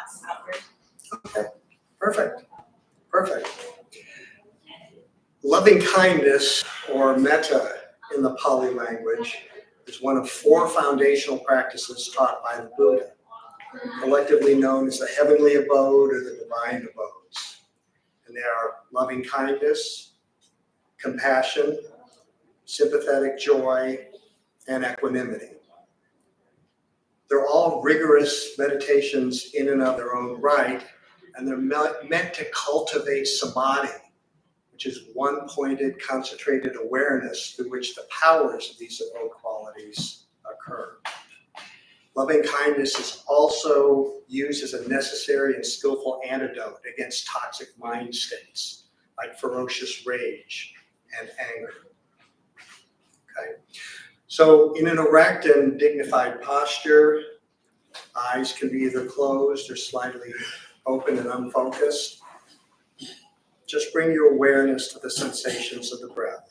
thoughts outward. Okay, perfect. Loving kindness, or Metta in the Pali language, is one of 4 foundational practices taught by the Buddha, collectively known as the heavenly abode or the divine abodes. And they are loving kindness, compassion, sympathetic joy, and equanimity. They're all rigorous meditations in and of their own right, and they're meant to cultivate samadhi, which is one-pointed, concentrated awareness through which the powers of these abode qualities occur. Loving kindness is also used as a necessary and skillful antidote against toxic mind states like ferocious rage and anger. Okay. So in an erect and dignified posture, eyes can be either closed or slightly open and unfocused. Just bring your awareness to the sensations of the breath.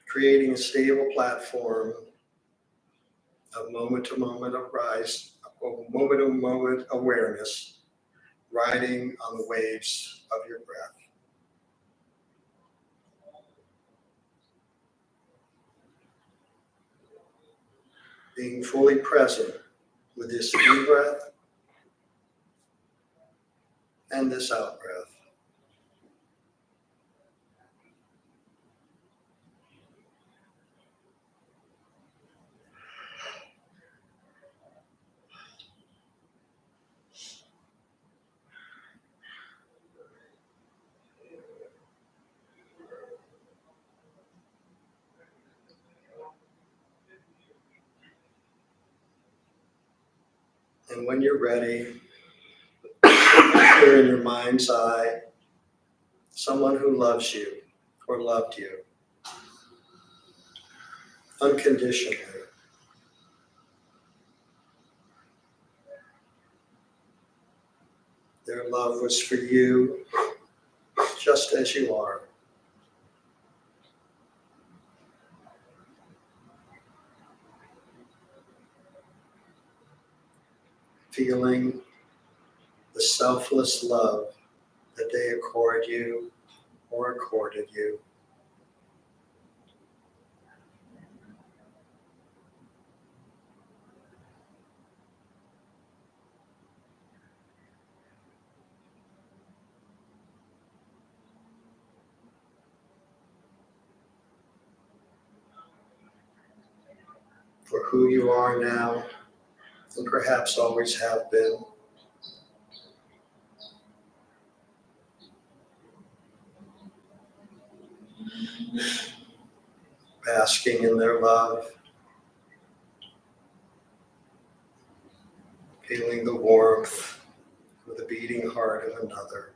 Creating a stable platform of moment-to-moment moment-to-moment awareness, riding on the waves of your breath. Being fully present with this in-breath and this out-breath. And when you're ready, picture in your mind's eye someone who loves you or loved you unconditionally. Their love was for you just as you are. Feeling the selfless love that they accord you or accorded you. For who you are now, and perhaps always have been. Basking in their love, feeling the warmth of the beating heart of another.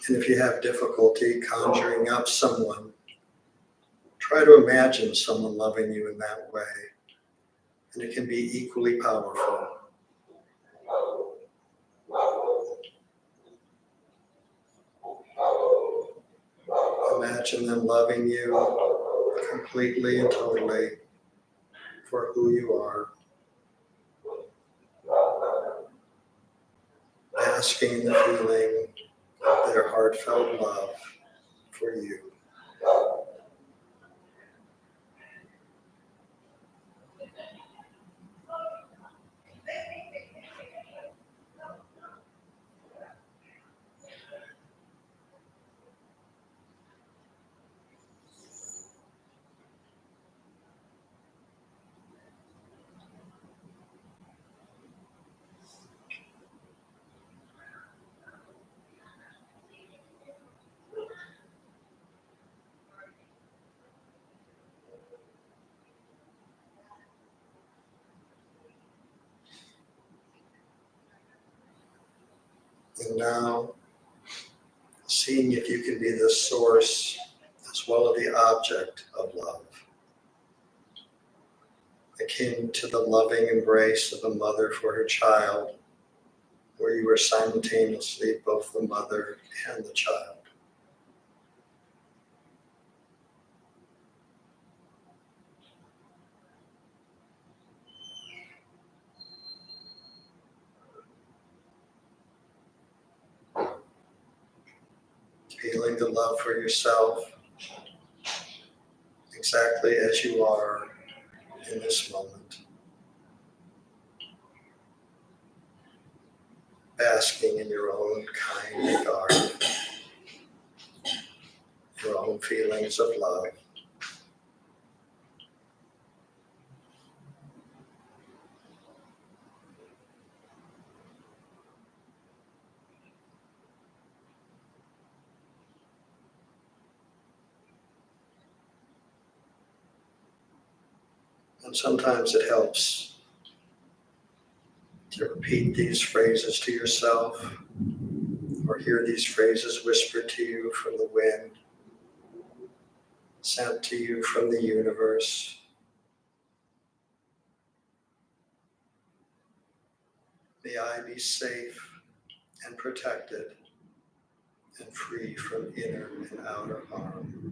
And if you have difficulty conjuring up someone, try to imagine someone loving you in that way, and it can be equally powerful. Imagine them loving you completely and totally for who you are. Basking in the feeling of their heartfelt love for you. And now, seeing if you can be the source as well as the object of love, akin to the loving embrace of a mother for her child, where you are simultaneously both the mother and the child. Feeling the love for yourself exactly as you are in this moment. Basking in your own kind regard, your own feelings of love. And sometimes it helps to repeat these phrases to yourself, or hear these phrases whispered to you from the wind, sent to you from the universe. May I be safe and protected and free from inner and outer harm.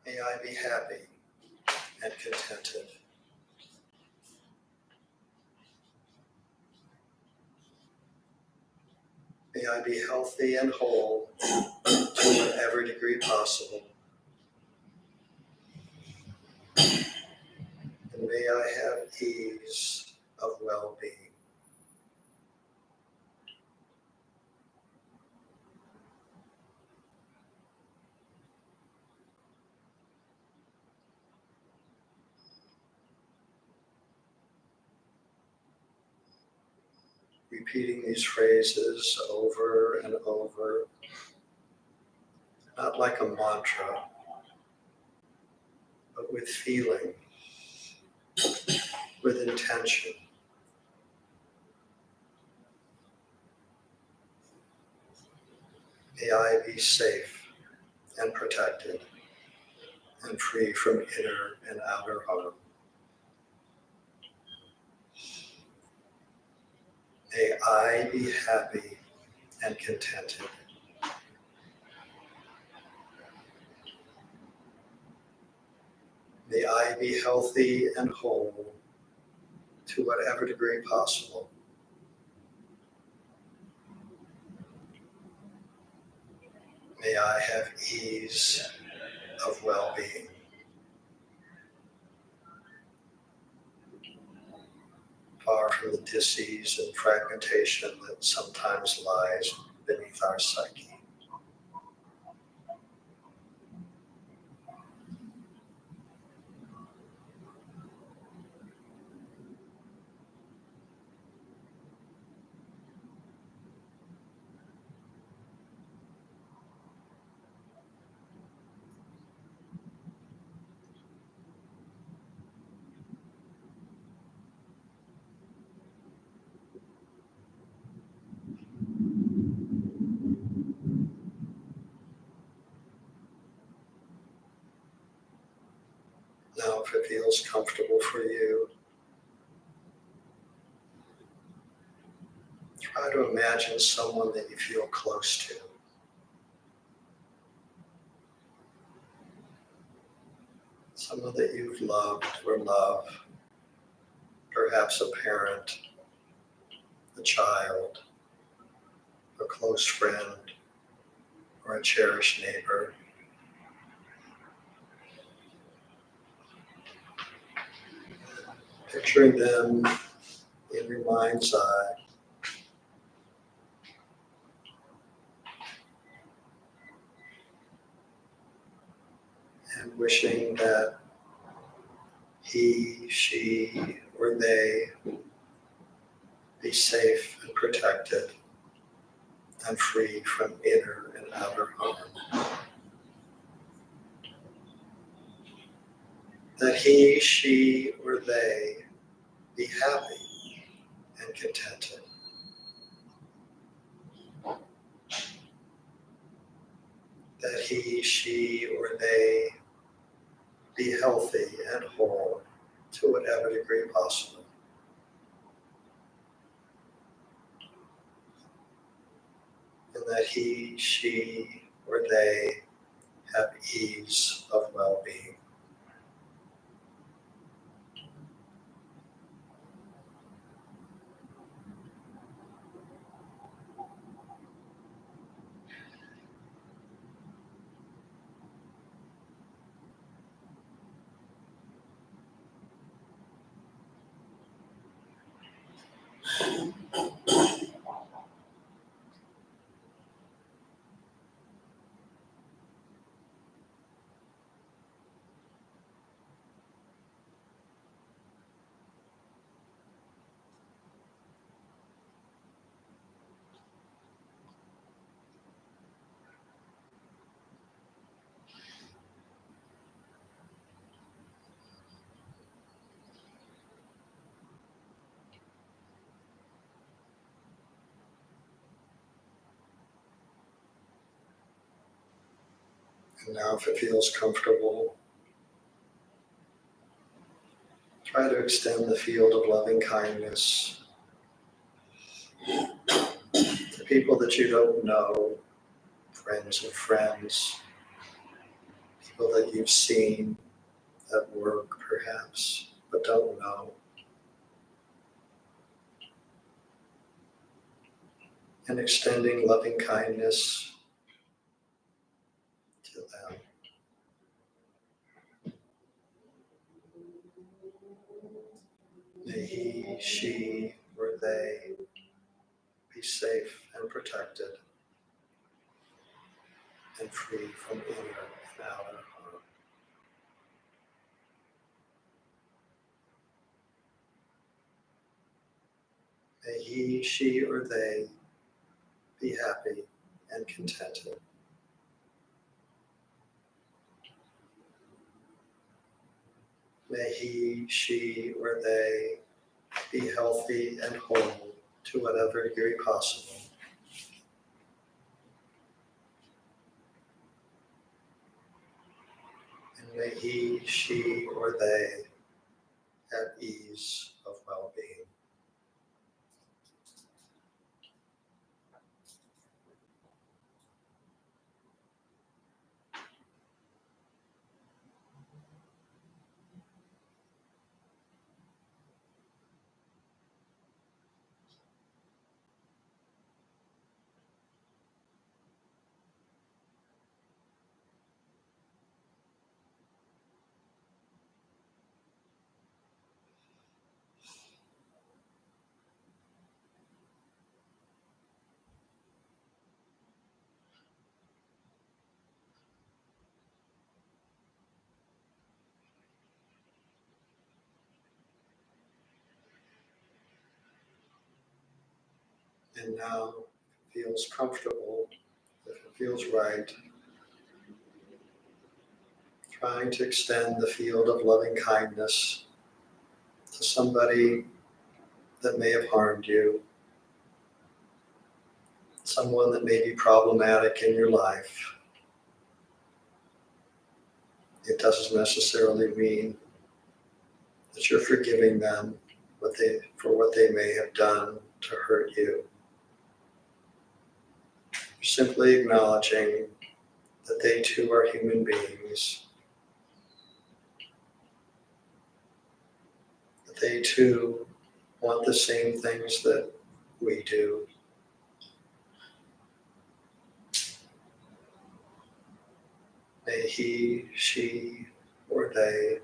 May I be happy and contented. May I be healthy and whole to whatever degree possible. And may I have ease of well-being. Repeating these phrases over and over, not like a mantra, but with feeling, with intention. May I be safe and protected and free from inner and outer harm. May I be happy and contented. May I be healthy and whole to whatever degree possible. May I have ease of well-being. Far from the disease and fragmentation that sometimes lies beneath our psyche. Now, if it feels comfortable for you, try to imagine someone that you feel close to. Someone that you've loved or love, perhaps a parent, a child, a close friend, or a cherished neighbor. Picturing them in your mind's eye. And wishing that he, she, or they be safe and protected and free from inner and outer harm. That he, she, or they be happy contented. That he, she, or they be healthy and whole to whatever degree possible. And that he, she, or they have ease of well-being. And now, if it feels comfortable, try to extend the field of loving kindness to people that you don't know, friends of friends, people that you've seen at work perhaps, but don't know. And extending loving kindness to them. May he, she, or they be safe and protected and free from inner and outer harm. May he, she, or they be happy and contented. May he, she, or they be healthy and whole to whatever degree possible. And may he, she, or they have ease of well-being. And now, if it feels comfortable, if it feels right, trying to extend the field of loving kindness to somebody that may have harmed you, someone that may be problematic in your life. It doesn't necessarily mean that you're forgiving them for what they may have done to hurt you. You're simply acknowledging that they too are human beings, that they too want the same things that we do. May he, she, or they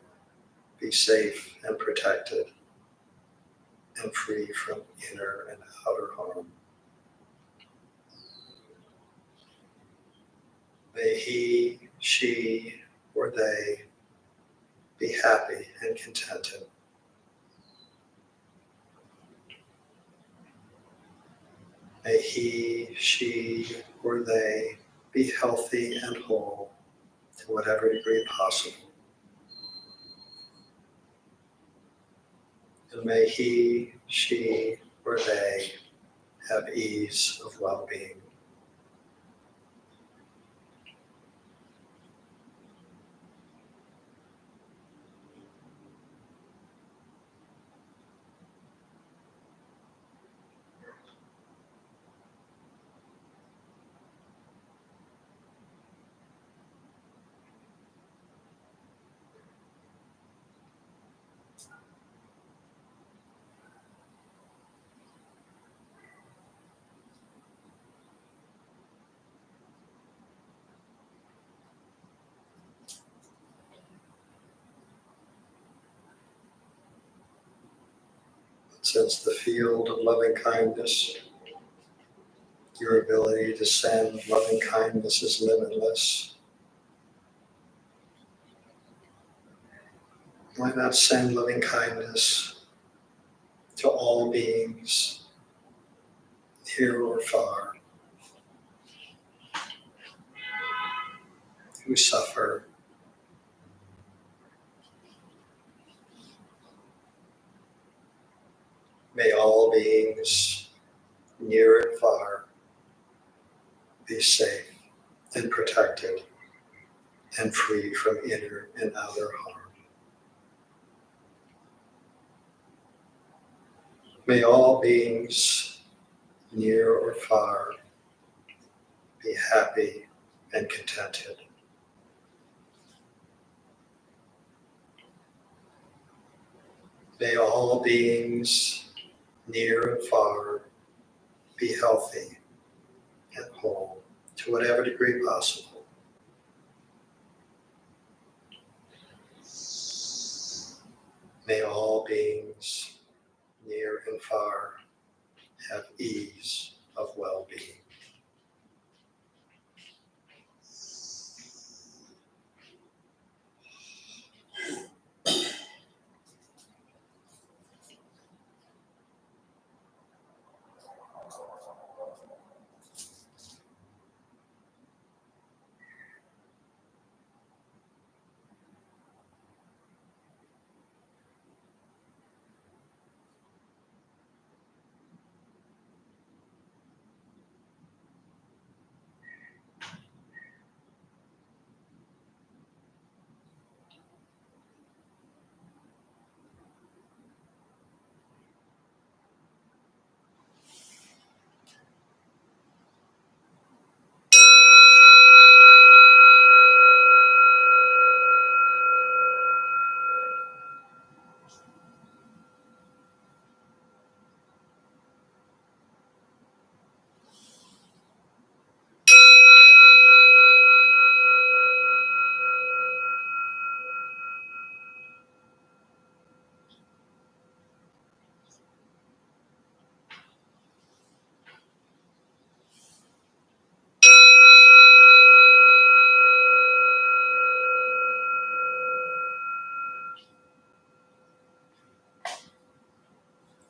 be safe and protected and free from inner and outer harm. May he, she, or they be happy and contented. May he, she, or they be healthy and whole to whatever degree possible. And may he, she, where they have ease of well-being. Since the field of loving kindness, your ability to send loving kindness is limitless, why not send loving kindness to all beings, near or far, who suffer, may all beings, near and far, be safe and protected and free from inner and outer harm. May all beings, near or far, be happy and contented. May all beings, near and far, be healthy and whole to whatever degree possible. May all beings, near and far, have ease of well-being.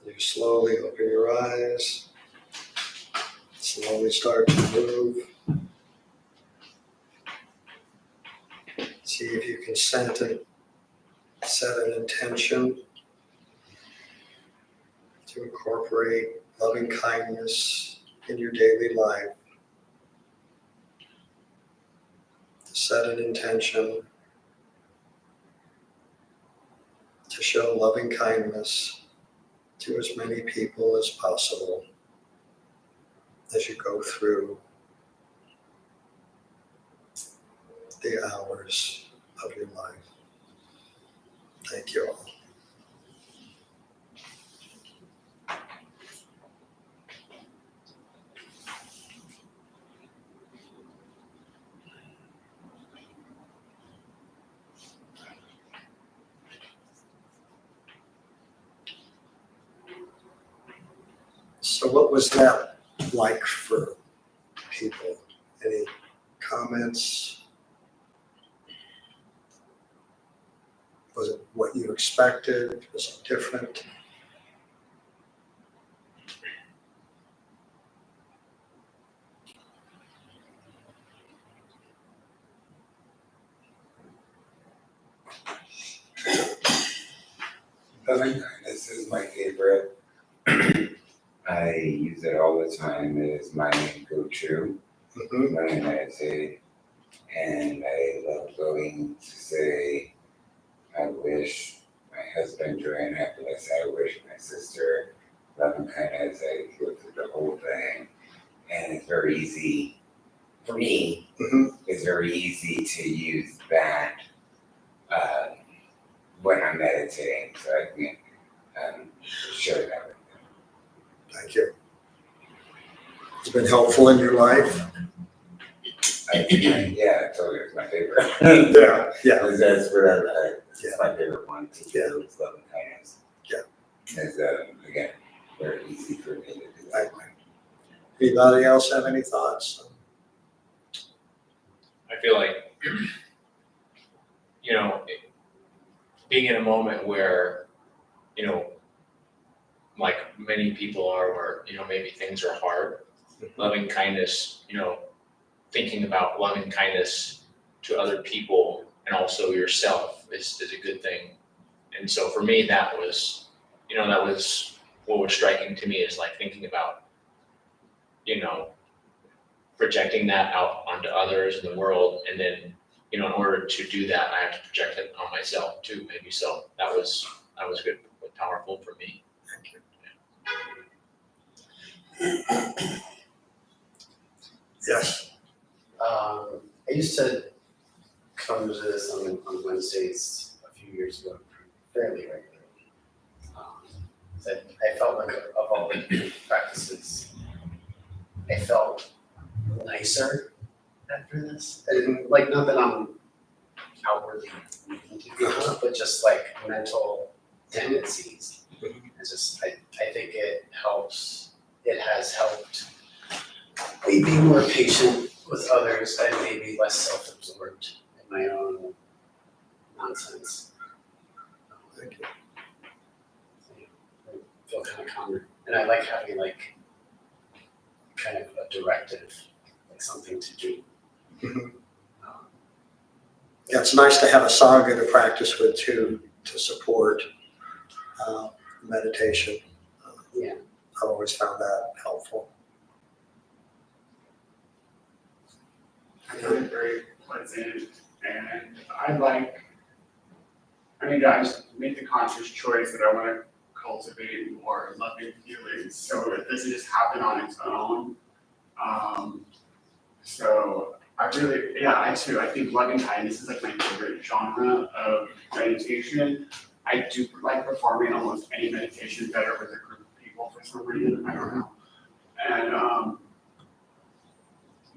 You slowly open your eyes, slowly start to move. See if you can set an intention to incorporate loving kindness in your daily life. Set an intention to show loving kindness to as many people as possible as you go through the hours of your life. Thank you all. So what was that like for people? Any comments? Was it what you expected? Was it different? Loving kindness is my favorite. I use it all the time. It is my go-to when I meditate. And I love going to say, I wish my husband joy happiness. I wish my sister loving kindness. I go through the whole thing. And it's very easy, for me, it's very easy to use that when I'm meditating. So I can share that with them. Thank you. It's been helpful in your life? Yeah, I told you it's my favorite. Yeah. That's what it's my favorite one. It's loving kindness. Yeah. It's, again, very easy for me to do that. Anybody else have any thoughts? I feel like, being in a moment where, like many people are, where, maybe things are hard, loving kindness, thinking about loving kindness to other people and also yourself is a good thing. And so for me, that was what was striking to me, is like thinking about, projecting that out onto others in the world. And then, in order to do that, I have to project it on myself too, maybe. So that was good, powerful for me. Thank you. Yes. I used to come to this on Wednesdays a few years ago, fairly regularly. That I felt like of all the practices, I felt nicer after this. I didn't like, not that I'm outwardly needing to be, but just like mental tendencies. It's just I think it helps. It has helped me be more patient with others and maybe less self-absorbed in my own nonsense. Thank you. I feel kind of calmer, and I like having like kind of a directive, like something to do. Yeah, it's nice to have a Sangha to practice with too, to support meditation. Yeah. I've always found that helpful. I find it very pleasant, and I just made the conscious choice that I want to cultivate more loving feelings, so it doesn't just happen on its own. So I think loving kindness is like my favorite genre of meditation. I do like performing almost any meditation better with a group of people for some reason, I don't know.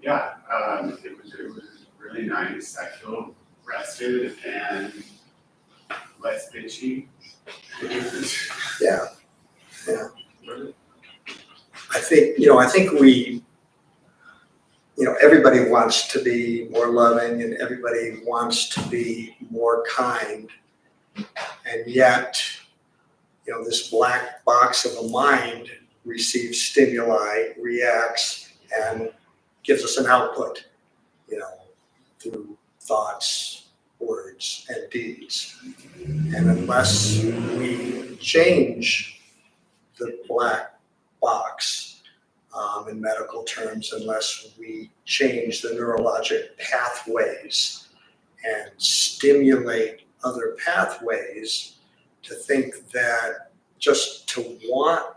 And it was really nice. I feel rested and less bitchy. Yeah. I think we, everybody wants to be more loving and everybody wants to be more kind. And yet, this black box of a mind receives stimuli, reacts, and gives us an output, through thoughts, words, and deeds. And unless we change the black box, in medical terms, unless we change the neurologic pathways and stimulate other pathways to think that just to want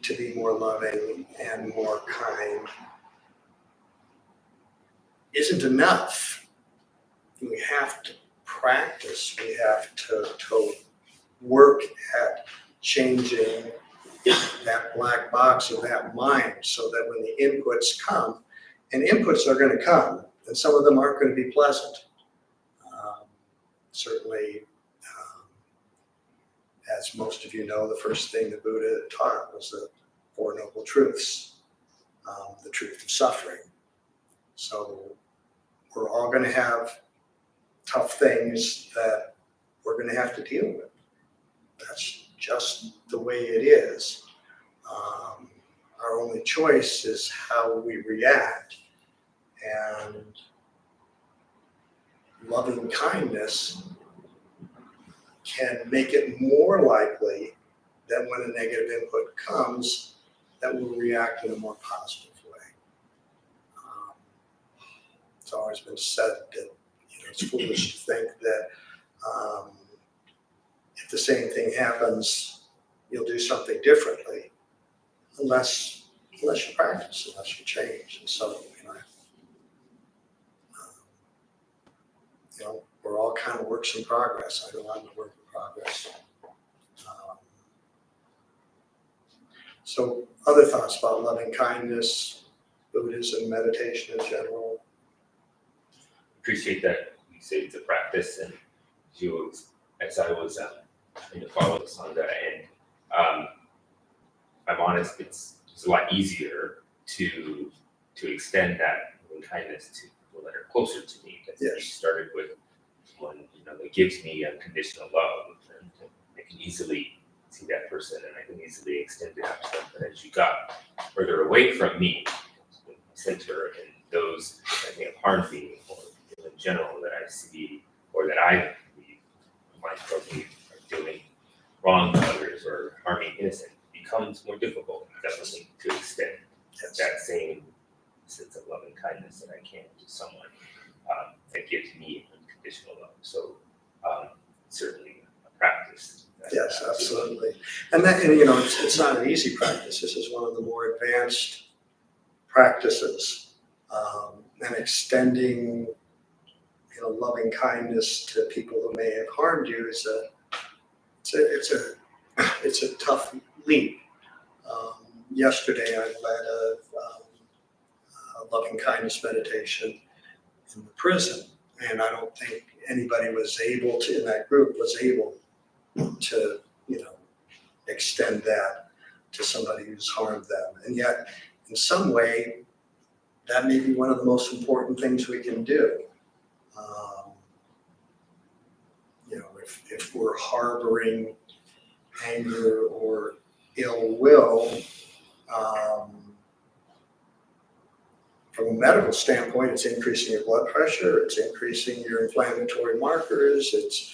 to be more loving and more kind isn't enough. We have to practice, we have to work at changing that black box of that mind so that when the inputs come, and inputs are going to come, and some of them aren't going to be pleasant. Certainly, as most of you know, the first thing the Buddha taught was the Four Noble Truths, the truth of suffering. So we're all going to have tough things that we're going to have to deal with. That's just the way it is. Our only choice is how we react, and loving kindness can make it more likely that when a negative input comes, that will react in a more positive way. It's always been said that it's foolish to think that if the same thing happens, you'll do something differently, unless you practice, unless you change. And so, we're all kind of works in progress. I know I'm a work in progress. So other thoughts about loving kindness, Buddhism, meditation in general? Appreciate that you say it's a practice, and as I was trying to follow this on that end, I'm honest, it's a lot easier to extend that loving kindness to people that are closer to me. Because Yes. you started with one, that gives me unconditional love, and I can easily see that person, and I can easily extend it out to them. But as you got further away from me, the center, and those that may have harmed me, or in general that I see, or that I believe might probably are doing wrong to others or harming innocent, becomes more difficult, definitely, to extend Yes. that same sense of love and kindness that I can to someone that gives me unconditional love. So certainly a practice. Yes, absolutely. And it's not an easy practice. This is one of the more advanced practices. And extending, loving kindness to people who may have harmed you is it's a tough leap. Yesterday, I led a loving kindness meditation in the prison, and I don't think anybody in that group was able to, extend that to somebody who's harmed them. And yet, in some way, that may be one of the most important things we can do. If we're harboring anger or ill will, from a medical standpoint, it's increasing your blood pressure, it's increasing your inflammatory markers, it's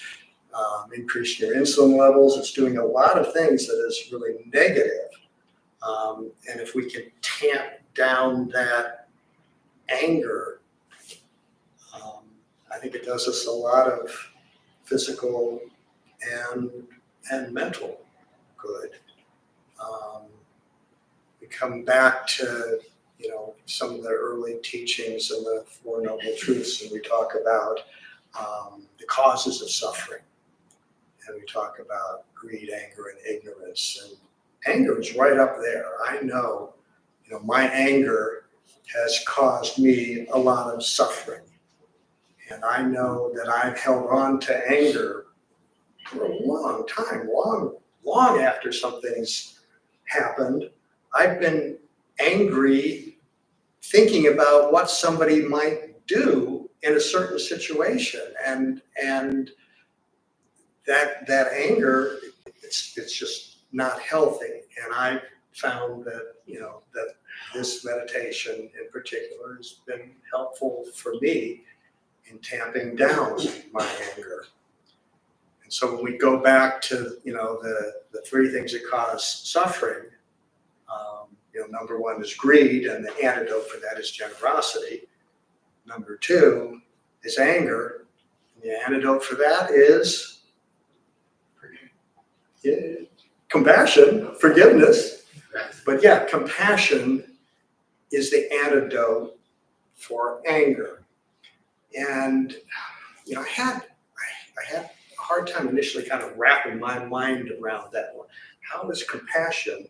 increasing your insulin levels, it's doing a lot of things that is really negative. And if we can tamp down that anger, I think it does us a lot of physical and mental good. We come back to some of the early teachings and the Four Noble Truths, and we talk about the causes of suffering, and we talk about greed, anger, and ignorance. And anger is right up there. I know, my anger has caused me a lot of suffering, and I know that I've held on to anger for a long time, long after something's happened. I've been angry thinking about what somebody might do in a certain situation, and that anger, it's just not healthy. And I found that that this meditation in particular has been helpful for me in tamping down my anger. And so when we go back to the three things that cause suffering, number one is greed, and the antidote for that is generosity. Number two is anger, and the antidote for that is compassion, forgiveness. But compassion is the antidote for anger. And I had a hard time initially kind of wrapping my mind around that one. How is compassion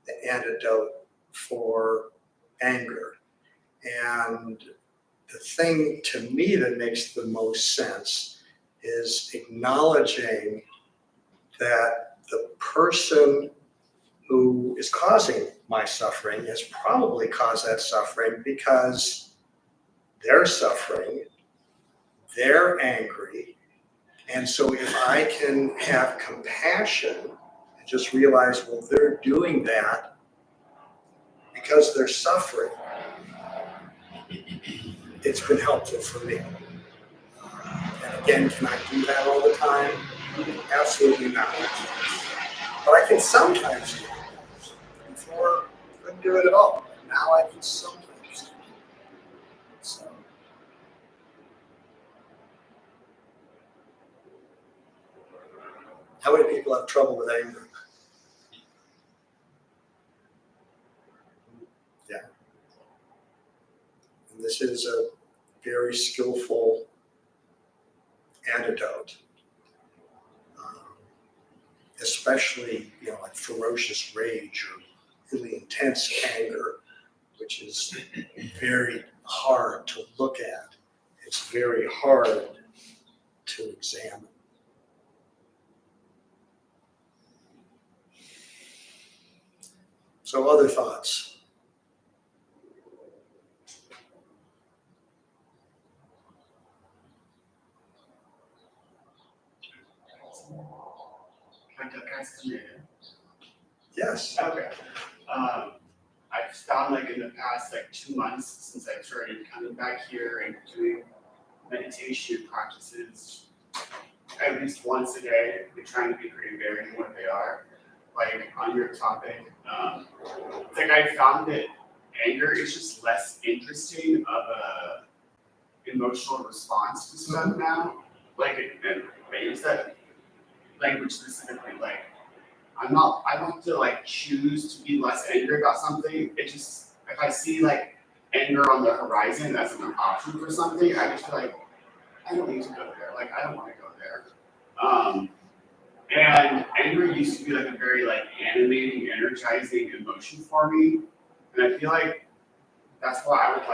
the antidote for anger? And the thing to me that makes the most sense is acknowledging that the person who is causing my suffering has probably caused that suffering because they're suffering, they're angry. And so if I can have compassion and just realize, well, they're doing that because they're suffering, it's been helpful for me. And again, can I do that all the time? Absolutely not. But I can sometimes do it. For couldn't do it at all. Now I can sometimes. So. How many people have trouble with anger? Yeah. And this is a very skillful antidote, especially, like ferocious rage or really intense anger, which is very hard to look at. It's very hard to examine. So other thoughts? Yes. Okay. I've found like in the past 2 months since I started coming back here and doing meditation practices at least once a day, and trying to be pretty varied in what they are. Like on your topic, it's like I found that anger is just less interesting of a emotional response to stuff now. Like and I use that language specifically, like I don't have to choose to be less angry about something. It just, if I see anger on the horizon as an option for something, I just feel like I don't need to go there. I don't want to go there. And anger used to be a very animating, energizing emotion for me. And I feel like that's why I would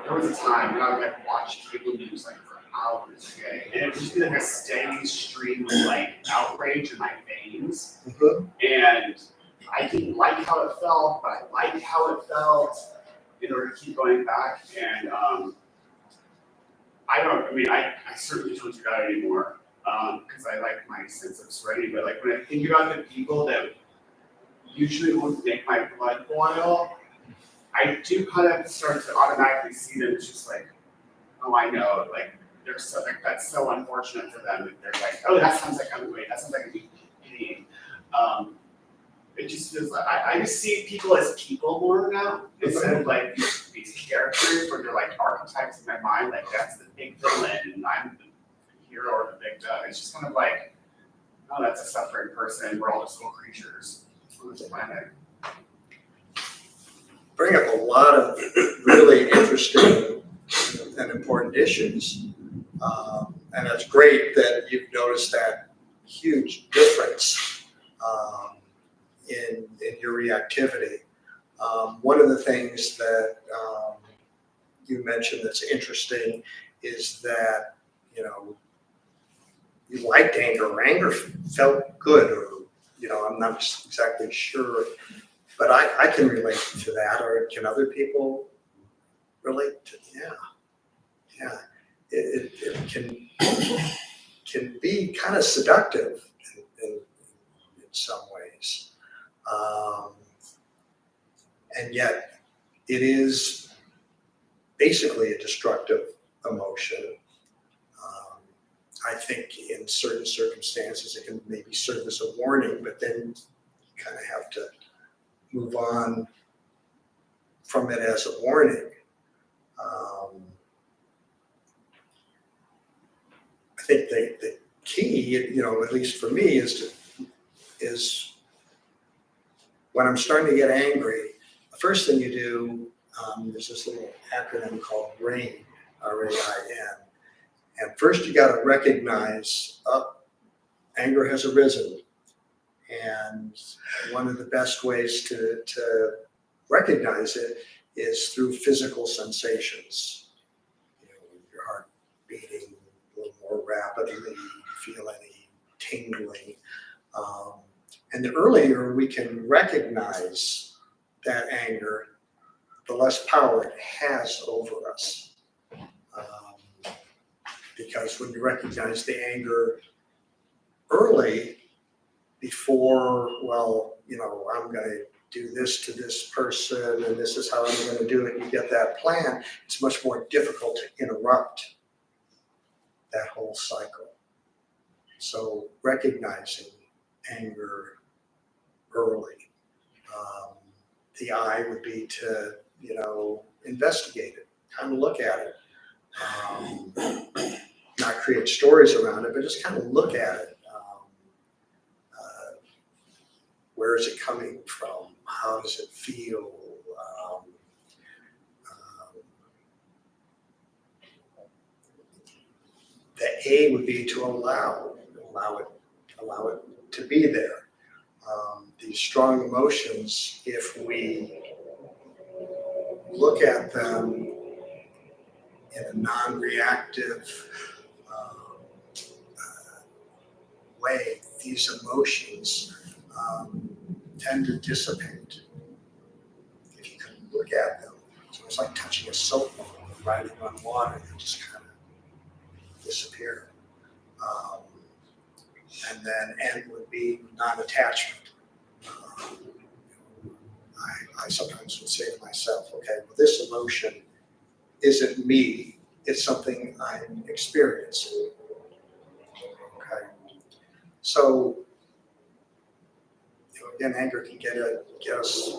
there was a time when I would watch cable news for hours a day. And it would just be a steady stream of outrage in my veins. Mm-hmm. And I didn't like how it felt, but I liked how it felt in order to keep going back. And I certainly don't do that anymore because I like my sense of serenity. But when I think about the people that usually would make my blood boil, I do kind of start to automatically see them as just oh, I know, they're so that's so unfortunate for them. They're oh, that sounds like I'm great. That sounds like a big pain. It just feels I just see people as people more now instead of these characters where they're archetypes in my mind. That's the big villain and I'm the hero or the victim. It's just kind of oh, that's a suffering person. We're all just little creatures on this planet. Bring up a lot of really interesting and important issues. And it's great that you've noticed that huge difference in your reactivity. One of the things that you mentioned that's interesting is that, you liked anger, or anger felt good, or, I'm not exactly sure, but I can relate to that, or can other people relate to, yeah. It can be kind of seductive in some ways. And yet it is basically a destructive emotion. I think in certain circumstances it can maybe serve as a warning, but then you kind of have to move on from it as a warning. I think the key, at least for me, is when I'm starting to get angry, the first thing you do, there's this little acronym called RAIN, R-A-I-N. And first you got to recognize, anger has arisen. And one of the best ways to recognize it is through physical sensations. Your heart beating a little more rapidly, you feel any tingling. And the earlier we can recognize that anger, the less power it has over us. Because when you recognize the anger early, before, I'm going to do this to this person and this is how I'm going to do it, you get that plan, it's much more difficult to interrupt that whole cycle. So recognizing anger early the I would be to, investigate it, kind of look at it. Not create stories around it, but just kind of look at it. Where is it coming from? How does it feel? The A would be to allow it to be there. These strong emotions, if we look at them in a non-reactive way, these emotions tend to dissipate. If you can look at them, so it's like touching a soap bubble, riding on water, they just kind of disappear. And then N would be non-attachment. I sometimes would say to myself, okay, well, this emotion isn't me, it's something I'm experiencing. Okay. So, again, anger can get us in a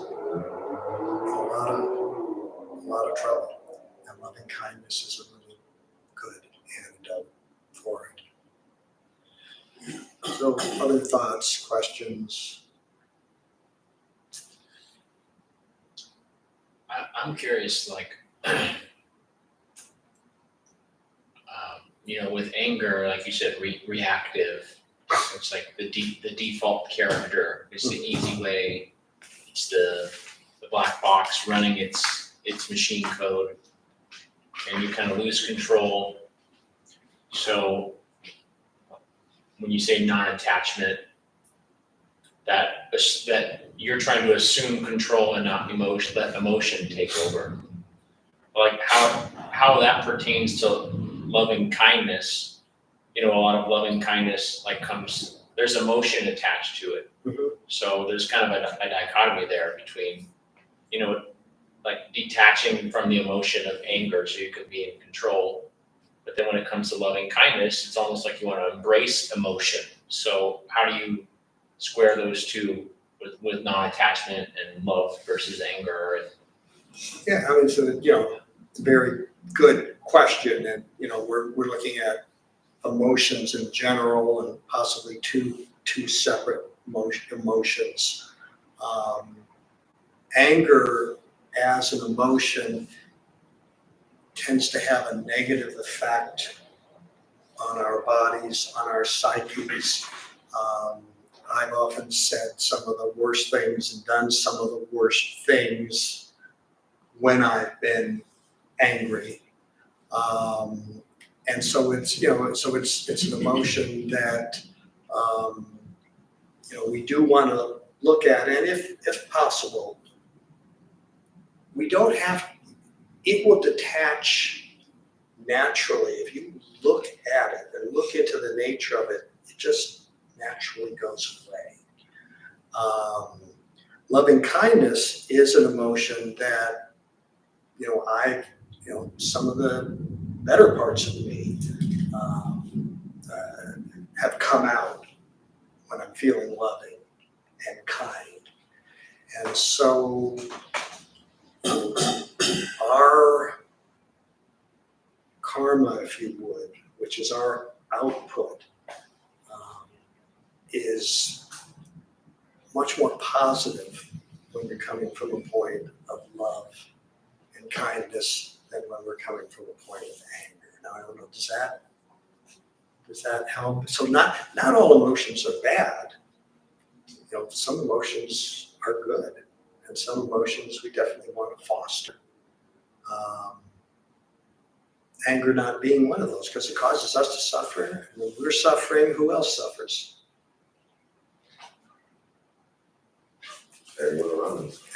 lot of trouble. And loving kindness is a really good antidote for it. So, other thoughts, questions? I'm curious, like, with anger, like you said, reactive. It's like the default character. It's the easy way. It's the black box running its machine code, and you kind of lose control. So when you say non-attachment, that you're trying to assume control and not let emotion take over. Like how that pertains to loving kindness. A lot of loving kindness there's emotion attached to it. Mm-hmm. So there's kind of a dichotomy there between, like detaching from the emotion of anger so you can be in control. But then when it comes to loving kindness, it's almost like you want to embrace emotion. So how do you square those two with non-attachment and love versus anger? Yeah, I mean, so it's a very good question, and we're looking at emotions in general and possibly two separate emotions. Anger as an emotion tends to have a negative effect on our bodies, on our psyches. I've often said some of the worst things and done some of the worst things when I've been angry. And so it's an emotion that we do want to look at, and if possible, we don't have. It will detach naturally if you look at it and look into the nature of it. It just naturally goes away. Loving kindness is an emotion that some of the better parts of me have come out when I'm feeling loving and kind. And so our karma, if you would, which is our output, is much more positive when we're coming from a point of love and kindness than when we're coming from a point of anger. Now, I don't know, does that help? So not all emotions are bad. Some emotions are good, and some emotions we definitely want to foster. Anger not being one of those, because it causes us to suffer. And when we're suffering, who else suffers?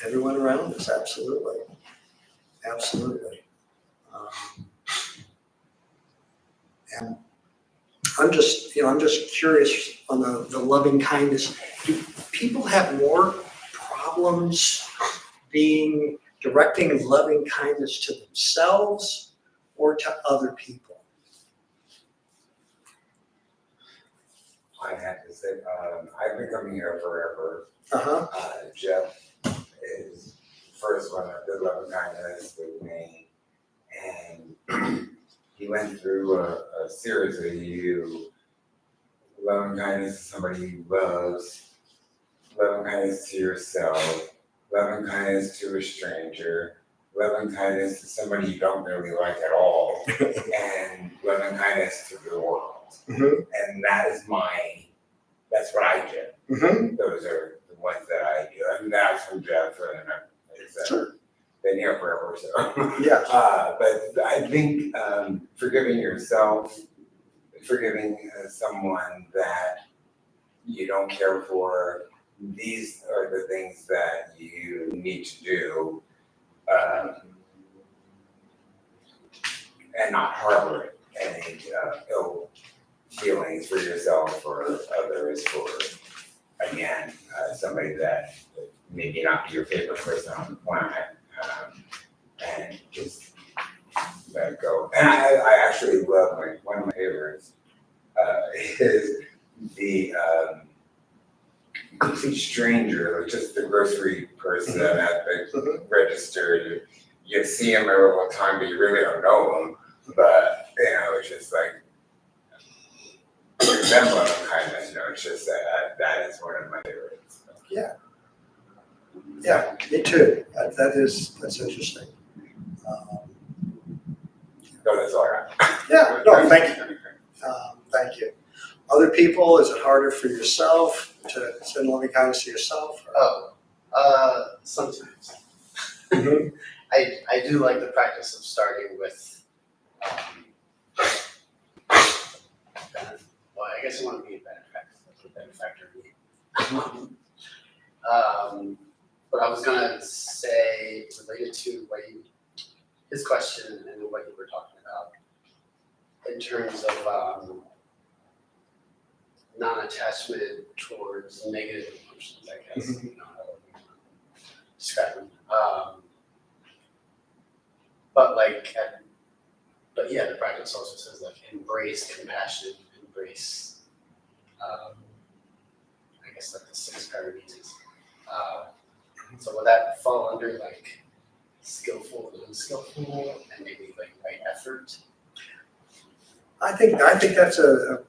Everyone around us, absolutely. Absolutely. And I'm just curious on the loving kindness. Do people have more problems directing loving kindness to themselves or to other people? I have to say, I've been coming here forever. Uh-huh. Jeff is first one that did Loving Kindness with me, and he went through a series of you. Loving kindness to somebody you loves, loving kindness to yourself, loving kindness to a stranger, loving kindness to somebody you don't really like at all, and loving kindness to the world. And that's what I do. Those are the ones that I do. And that's from Jeff, and it's been here forever, so. Yeah. But I think forgiving yourself, forgiving someone that you don't care for, these are the things that you need to do, and not harbor any ill feelings for yourself or others, for, again, somebody that maybe not be your favorite person on the planet, and just let it go. And I actually love, one of my favorites is the complete stranger, just the grocery person at the register. You see him every all the time, but you really don't know him. But, it's just like, them loving kindness, it's just that is one of my favorites. Yeah, me too. That's interesting. No, that's all I got. Yeah, no, thank you. Thank you. Other people, is it harder for yourself to send loving kindness to yourself? Sometimes. I do like the practice of starting with, well, I guess I want to be a benefactor. That's what benefactor means. But I was gonna say, related to his question and what you were talking about, in terms of non-attachment towards negative emotions, I guess, how you describe them. But yeah, the practice also says embrace compassion, embrace, I guess the 6 paradises. So would that fall under skillful and unskillful, and maybe right effort? I think that's a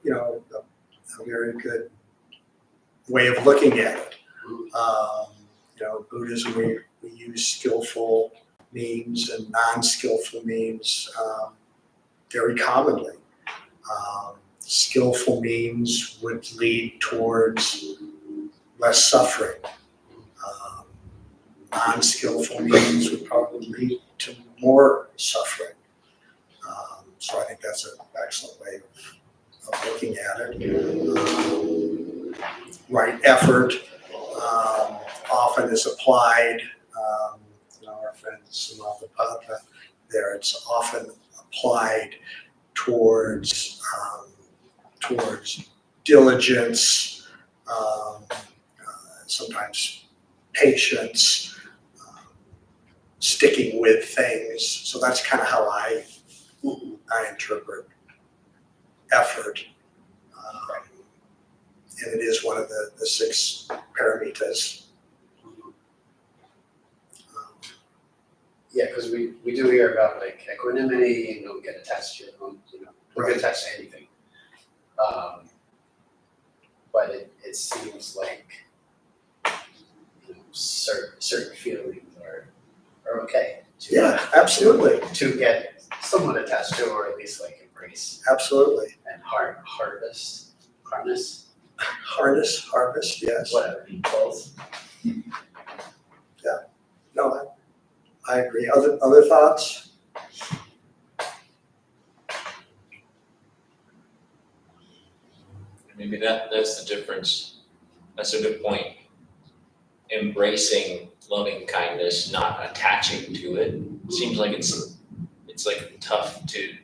very good way of looking at it. Buddhism, we use skillful means and non-skillful means very commonly. Skillful means would lead towards less suffering. Non-skillful means would probably lead to more suffering. So I think that's an excellent way of looking at it. Right effort often is applied. Our friend Samantha there, it's often applied towards diligence, sometimes patience, sticking with things. So that's kind of how I interpret effort. And it is one of the 6 paramitas. Yeah, because we do hear about equanimity, don't get attached to your own, don't get attached to anything. But it seems like certain feelings are okay. Absolutely. To get somewhat attached to, or at least embrace. Absolutely. And harvest, Harvest, yes. whatever, both. No, I agree. Other thoughts? Maybe that's the difference. That's a good point. Embracing loving kindness, not attaching to it. Seems like it's tough to.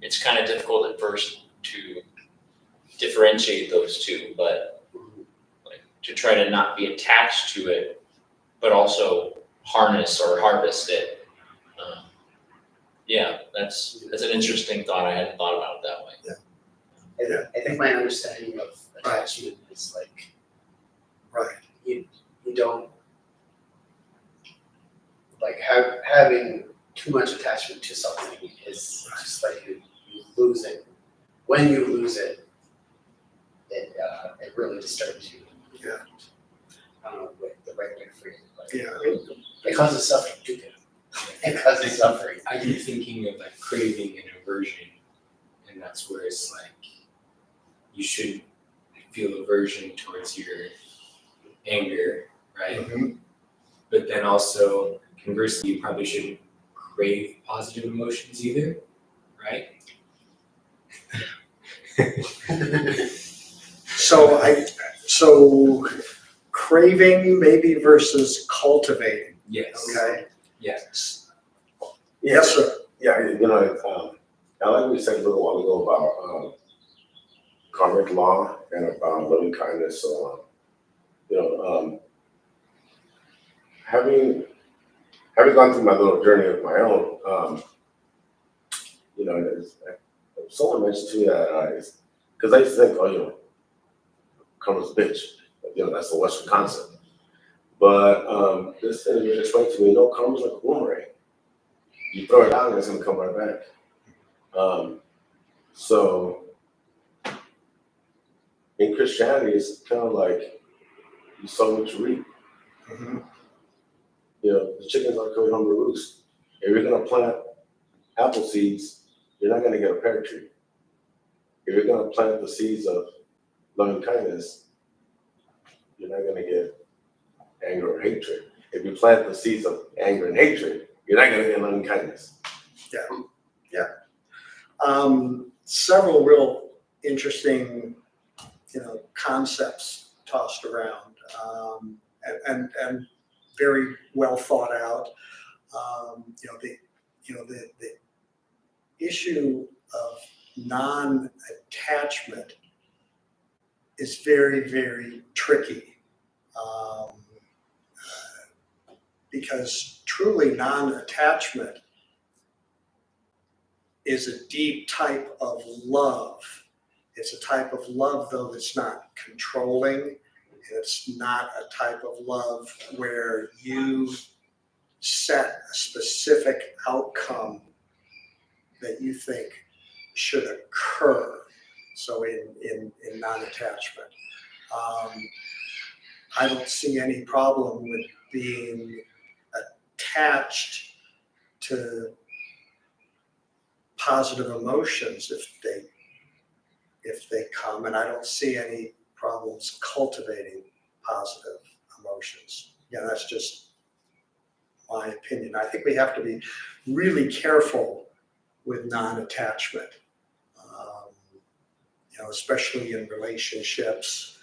It's kind of difficult at first to differentiate those two, but to try to not be attached to it, but also harness or harvest it. That's an interesting thought. I hadn't thought about it that way. I think my understanding of attachment is Right. you don't, like having too much attachment to something is just like you lose it. When you lose it, it really disturbs you. Yeah. I don't know what the right way to phrase it, but Yeah. it causes suffering too. It causes suffering. I keep thinking of like craving and aversion, and that's where it's like you should feel aversion towards your anger, right? Mhm. But then also, conversely, you probably shouldn't crave positive emotions either, right? So craving maybe versus cultivating, Yes. okay? Yes. Yes, sir. Yeah, I like what you said a little while ago about karmic law and about loving kindness. So, having gone through my little journey of my own, someone mentioned to me that because I used to think, karma's a bitch. That's the Western concept. But this individual explained to me, no, karma's like a boomerang. You throw it out and it's gonna come right back. So in Christianity, it's kind of like you sow what you reap. Mhm. The chickens are coming home to roost. If you're gonna plant apple seeds, you're not gonna get a pear tree. If you're gonna plant the seeds of loving kindness, you're not gonna get anger or hatred. If you plant the seeds of anger and hatred, you're not gonna get loving kindness. Several real interesting, concepts tossed around, and very well thought out. The issue of non-attachment is very, very tricky, because truly non-attachment is a deep type of love. It's a type of love, though, that's not controlling. It's not a type of love where you set a specific outcome that you think should occur. So in non-attachment, I don't see any problem with being attached to positive emotions if they come, and I don't see any problems cultivating positive emotions. That's just my opinion. I think we have to be really careful with non-attachment, especially in relationships.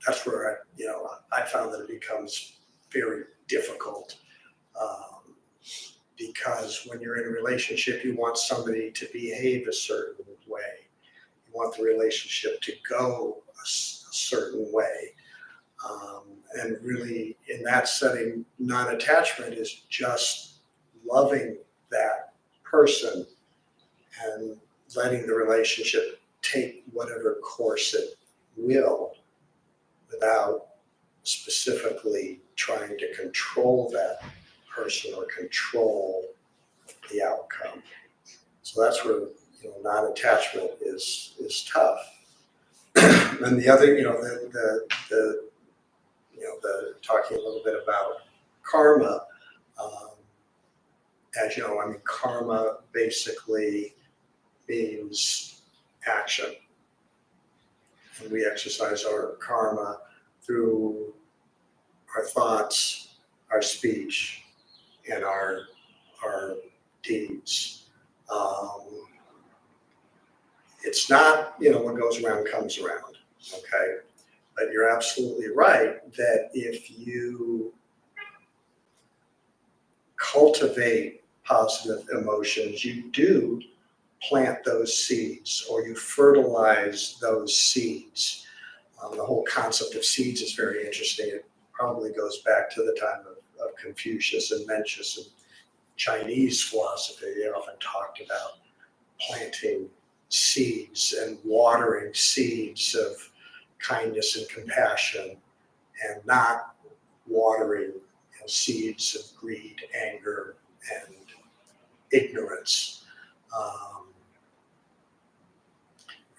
That's where I found that it becomes very difficult, because when you're in a relationship, you want somebody to behave a certain way. You want the relationship to go a certain way. And really, in that setting, non-attachment is just loving that person and letting the relationship take whatever course it will without specifically trying to control that person or control the outcome. So that's where non-attachment is tough. And the other, the talking a little bit about karma. As you know, karma basically means action, and we exercise our karma through our thoughts, our speech, and our deeds. It's not, what goes around comes around, okay? But you're absolutely right that if you cultivate positive emotions, you do plant those seeds, or you fertilize those seeds. The whole concept of seeds is very interesting. It probably goes back to the time of Confucius and Mencius and Chinese philosophy. They often talked about planting seeds and watering seeds of kindness and compassion, and not watering seeds of greed, anger, and ignorance.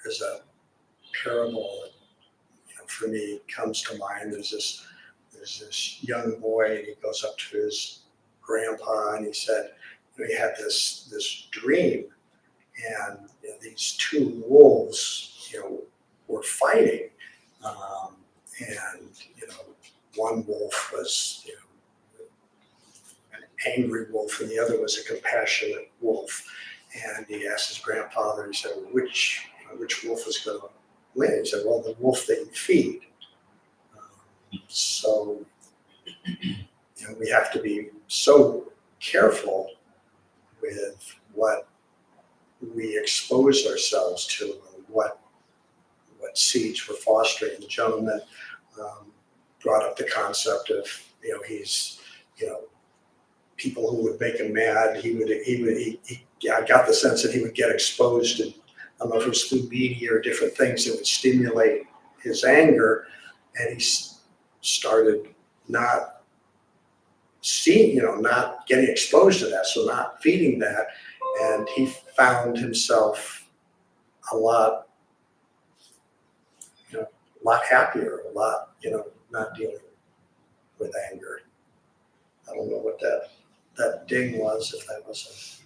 There's a parable that for me comes to mind. There's this young boy, and he goes up to his grandpa, and he said, he had this dream, and these two wolves, were fighting, and one wolf was an angry wolf, and the other was a compassionate wolf. And he asked his grandfather, he said, which wolf is going to win? He said, well, the wolf that you feed. So we have to be so careful with what we expose ourselves to and what seeds we're fostering. The gentleman brought up the concept of people who would make him mad. I got the sense that he would get exposed, and I don't know if it was through media or different things that would stimulate his anger, and he started not getting exposed to that, so not feeding that, and he found himself a lot happier, not dealing with anger. I don't know what that ding was, if that was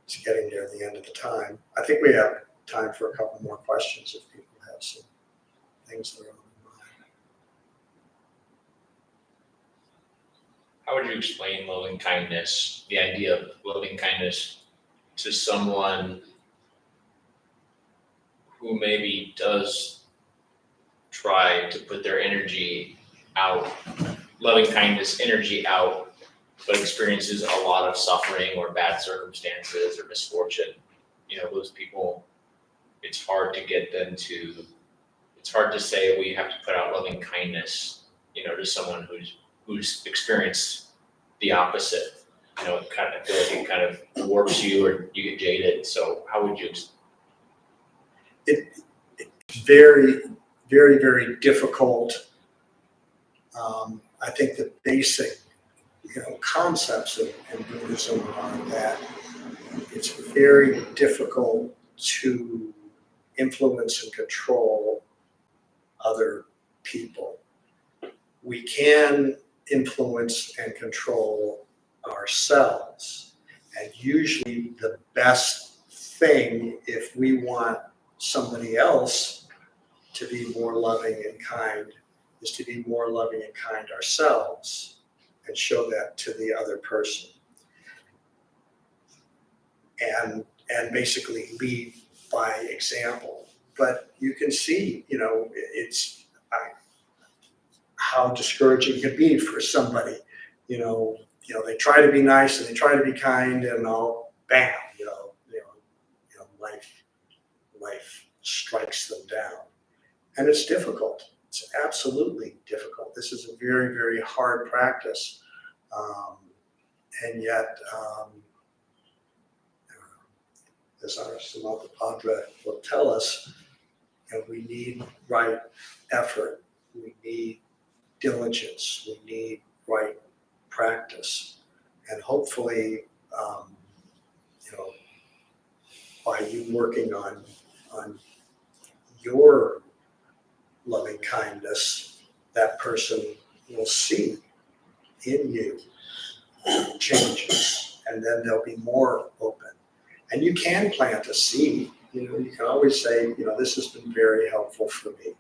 it's getting near the end of the time. I think we have time for a couple more questions if people have some things that are on their mind. How would you explain loving kindness, the idea of loving kindness to someone who maybe does try to put their energy out, loving kindness energy out, but experiences a lot of suffering or bad circumstances or misfortune? Those people, it's hard to get them to, it's hard to say we have to put out loving kindness, to someone who's experienced the opposite. I feel like it kind of warps you or you get jaded. So how would you? It's very, very, very difficult. I think the basic, concepts in Buddhism are that it's very difficult to influence and control other people. We can influence and control ourselves, and usually the best thing, if we want somebody else to be more loving and kind, is to be more loving and kind ourselves and show that to the other person. And basically lead by example. But you can see, it's how discouraging it can be for somebody. They try to be nice and they try to be kind, and bam, life strikes them down. And it's difficult. It's absolutely difficult. This is a very, very hard practice. And yet, as our Dharmabumtemple will tell us, we need right effort. We need diligence. We need right practice. And hopefully, by you working on your loving kindness, that person will see in you changes, and then they'll be more open. And you can plant a seed. You can always say, this has been very helpful for me.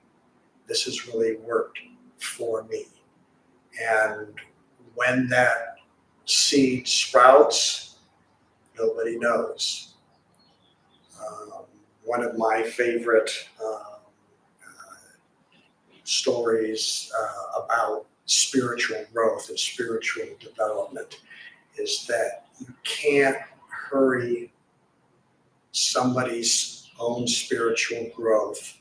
This has really worked for me. And when that seed sprouts, nobody knows. One of my favorite stories about spiritual growth and spiritual development is that you can't hurry somebody's own spiritual growth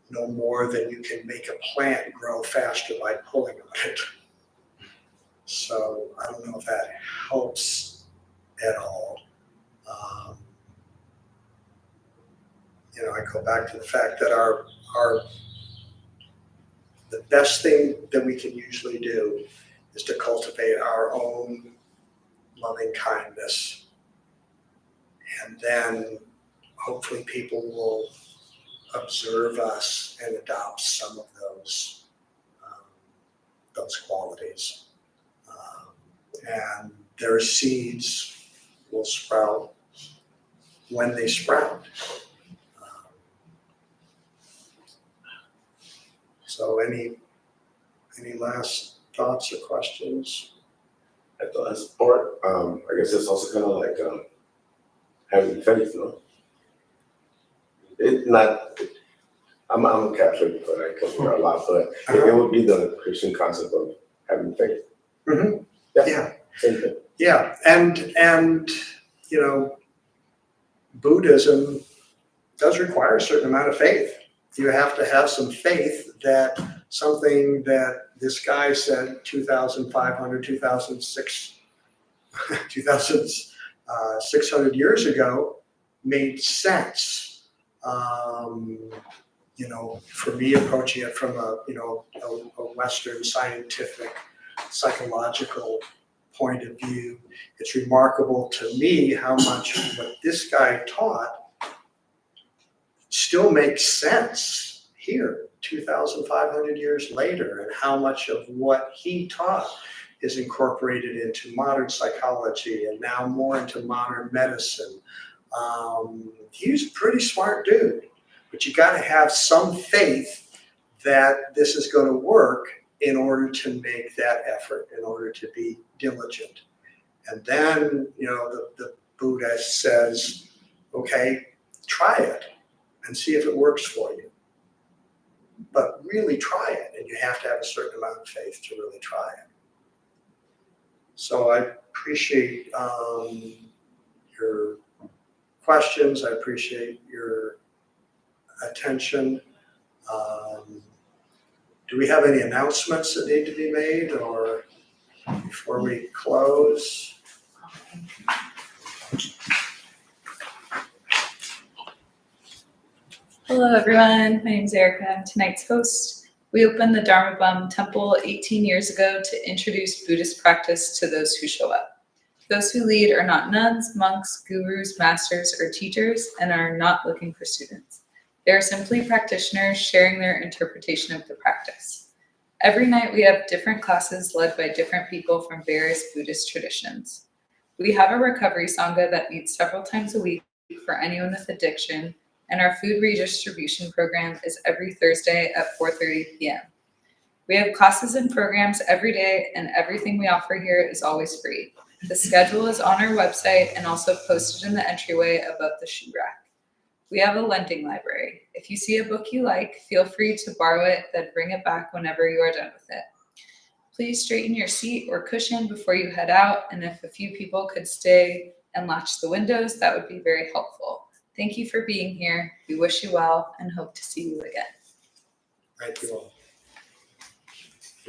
no more than you can make a plant grow faster by pulling on it. So I don't know if that helps at all. I go back to the fact that our the best thing that we can usually do is to cultivate our own loving kindness. And then hopefully people will observe us and adopt some of those qualities. And their seeds will sprout when they sprout. So any last thoughts or questions? At the last part, I guess it's also kind of like having faith, no? It's not, I'm a Catholic, but I come here a lot, but it would be the Christian concept of having faith. Mm-hmm. Yeah. Same thing. Yeah, and you know, Buddhism does require a certain amount of faith. You have to have some faith that something that this guy said 2,600 years ago made sense. You know, for me approaching it from a Western scientific, psychological point of view, it's remarkable to me how much of what this guy taught still makes sense here, 2,500 years later, and how much of what he taught is incorporated into modern psychology and now more into modern medicine. He's a pretty smart dude, but you got to have some faith that this is going to work in order to make that effort, in order to be diligent. And then, you know, the Buddha says, okay, try it and see if it works for you. But really try it, and you have to have a certain amount of faith to really try it. So I appreciate your questions. I appreciate your attention. Do we have any announcements that need to be made, or before we close? Hello everyone, my name is Erica. I'm tonight's host. We opened the Dharma Bum Temple 18 years ago to introduce Buddhist practice to those who show up. Those who lead are not nuns, monks, gurus, masters, or teachers, and are not looking for students. They are simply practitioners sharing their interpretation of the practice. Every night we have different classes led by different people from various Buddhist traditions. We have a recovery sangha that meets several times a week for anyone with addiction, and our food redistribution program is every Thursday at 4:30 p.m. We have classes and programs every day, and everything we offer here is always free. The schedule is on our website and also posted in the entryway above the shoe rack. We have a lending library. If you see a book you like, feel free to borrow it, then bring it back whenever you are done with it. Please straighten your seat or cushion before you head out, and if a few people could stay and latch the windows, that would be very helpful. Thank you for being here. We wish you well and hope to see you again. Thank you all.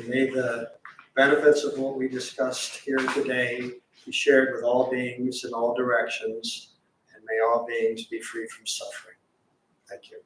May the benefits of what we discussed here today be shared with all beings in all directions, and may all beings be free from suffering. Thank you.